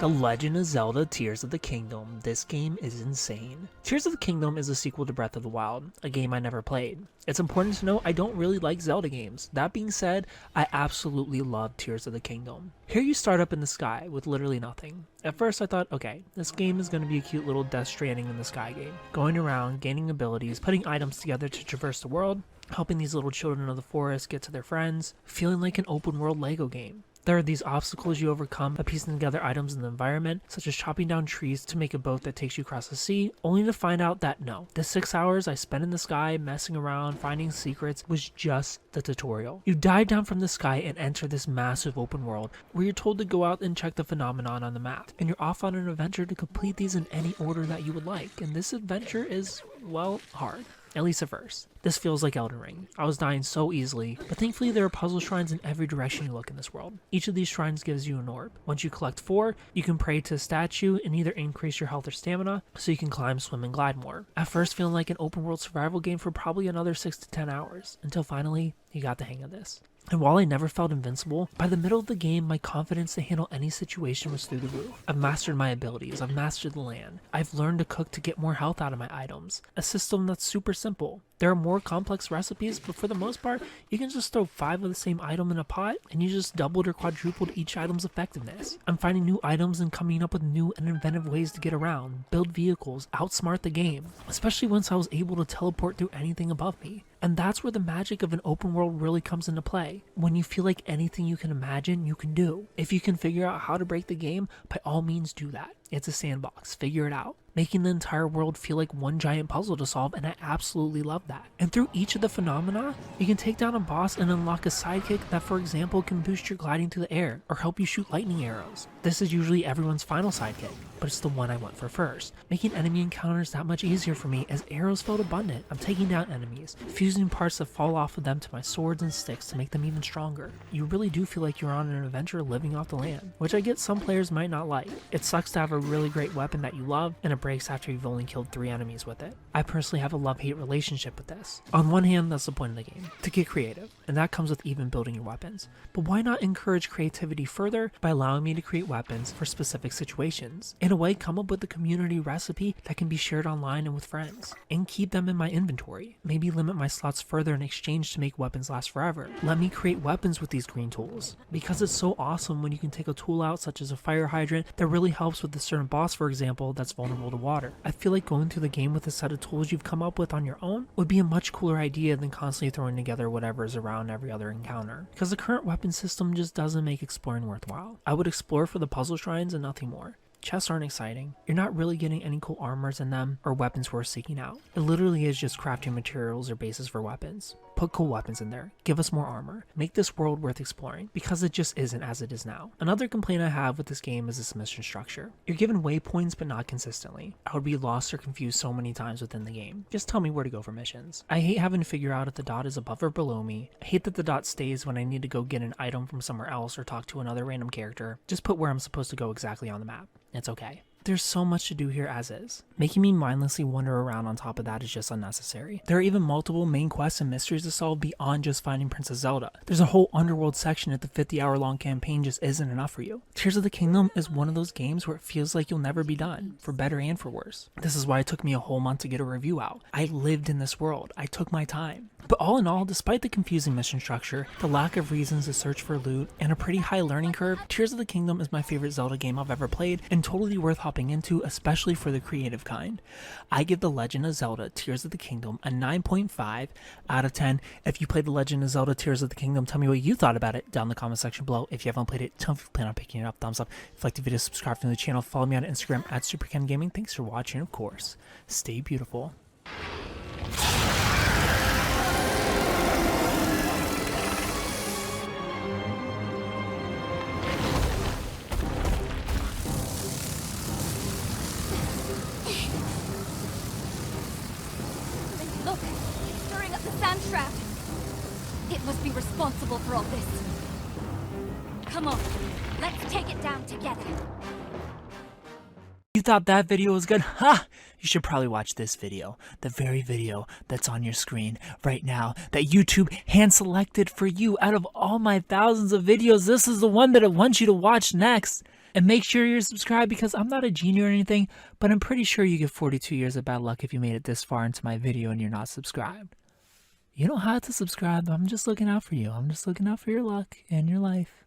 The Legend of Zelda Tears of the Kingdom. This game is insane. Tears of the Kingdom is a sequel to Breath of the Wild, a game I never played. It's important to note I don't really like Zelda games. That being said, I absolutely love Tears of the Kingdom. Here you start up in the sky with literally nothing. At first I thought, okay, this game is going to be a cute little Death Stranding in the sky game. Going around, gaining abilities, putting items together to traverse the world, helping these little children of the forest get to their friends, feeling like an open world Lego game. There are these obstacles you overcome by piecing together items in the environment, such as chopping down trees to make a boat that takes you across the sea, only to find out that no, the 6 hours I spent in the sky messing around, finding secrets, was just the tutorial. You dive down from the sky and enter this massive open world, where you're told to go out and check the phenomenon on the map, and you're off on an adventure to complete these in any order that you would like, and this adventure is, well, hard. At least at first. This feels like Elden Ring. I was dying so easily, but thankfully there are puzzle shrines in every direction you look in this world. Each of these shrines gives you an orb. Once you collect 4, you can pray to a statue and either increase your health or stamina, so you can climb, swim, and glide more. At first feeling like an open world survival game for probably another 6 to 10 hours, until finally, you got the hang of this. And while I never felt invincible, by the middle of the game, my confidence to handle any situation was through the roof. I've mastered my abilities, I've mastered the land, I've learned to cook to get more health out of my items, a system that's super simple. There are more complex recipes, but for the most part, you can just throw 5 of the same item in a pot, and you just doubled or quadrupled each item's effectiveness. I'm finding new items and coming up with new and inventive ways to get around, build vehicles, outsmart the game, especially once I was able to teleport through anything above me. And that's where the magic of an open world really comes into play. When you feel like anything you can imagine, you can do. If you can figure out how to break the game, by all means do that. It's a sandbox, figure it out. Making the entire world feel like one giant puzzle to solve, and I absolutely love that. And through each of the phenomena, you can take down a boss and unlock a sidekick that, for example, can boost your gliding through the air, or help you shoot lightning arrows. This is usually everyone's final sidekick, but it's the one I went for first, making enemy encounters that much easier for me as arrows felt abundant. I'm taking down enemies, fusing parts that fall off of them to my swords and sticks to make them even stronger. You really do feel like you're on an adventure living off the land, which I get some players might not like. It sucks to have a really great weapon that you love, and it breaks after you've only killed 3 enemies with it. I personally have a love-hate relationship with this. On one hand, that's the point of the game, to get creative, and that comes with even building your weapons. But why not encourage creativity further by allowing me to create weapons for specific situations? In a way, come up with a community recipe that can be shared online and with friends, and keep them in my inventory. Maybe limit my slots further in exchange to make weapons last forever. Let me create weapons with these green tools, because it's so awesome when you can take a tool out such as a fire hydrant that really helps with a certain boss, for example, that's vulnerable to water. I feel like going through the game with a set of tools you've come up with on your own would be a much cooler idea than constantly throwing together whatever is around every other encounter, because the current weapon system just doesn't make exploring worthwhile. I would explore for the puzzle shrines and nothing more. Chests aren't exciting. You're not really getting any cool armors in them or weapons worth seeking out. It literally is just crafting materials or bases for weapons. Put cool weapons in there. Give us more armor. Make this world worth exploring, because it just isn't as it is now. Another complaint I have with this game is its mission structure. You're given waypoints, but not consistently. I would be lost or confused so many times within the game. Just tell me where to go for missions. I hate having to figure out if the dot is above or below me. I hate that the dot stays when I need to go get an item from somewhere else or talk to another random character. Just put where I'm supposed to go exactly on the map. It's okay. There's so much to do here as is. Making me mindlessly wander around on top of that is just unnecessary. There are even multiple main quests and mysteries to solve beyond just finding Princess Zelda. There's a whole underworld section if the 50-hour long campaign just isn't enough for you. Tears of the Kingdom is one of those games where it feels like you'll never be done, for better and for worse. This is why it took me a whole month to get a review out. I lived in this world. I took my time. But all in all, despite the confusing mission structure, the lack of reasons to search for loot, and a pretty high learning curve, Tears of the Kingdom is my favorite Zelda game I've ever played, and totally worth hopping into, especially for the creative kind. I give The Legend of Zelda Tears of the Kingdom a 9.5 out of 10. If you played The Legend of Zelda Tears of the Kingdom, tell me what you thought about it down in the comment section below. If you haven't played it, tell me if you plan on picking it up. Thumbs up. If you like the video, subscribe to the channel. Follow me on Instagram at Superkengaming. Thanks for watching, of course. Stay beautiful. Look, it's stirring up the sand trap. It must be responsible for all this. Come on, let's take it down together. You thought that video was good? Ha! You should probably watch this video. The very video that's on your screen right now that YouTube hand selected for you out of all my thousands of videos. This is the one that it wants you to watch next. And make sure you're subscribed because I'm not a genie or anything, but I'm pretty sure you get 42 years of bad luck if you made it this far into my video and you're not subscribed. You don't have to subscribe. I'm just looking out for you. I'm just looking out for your luck and your life.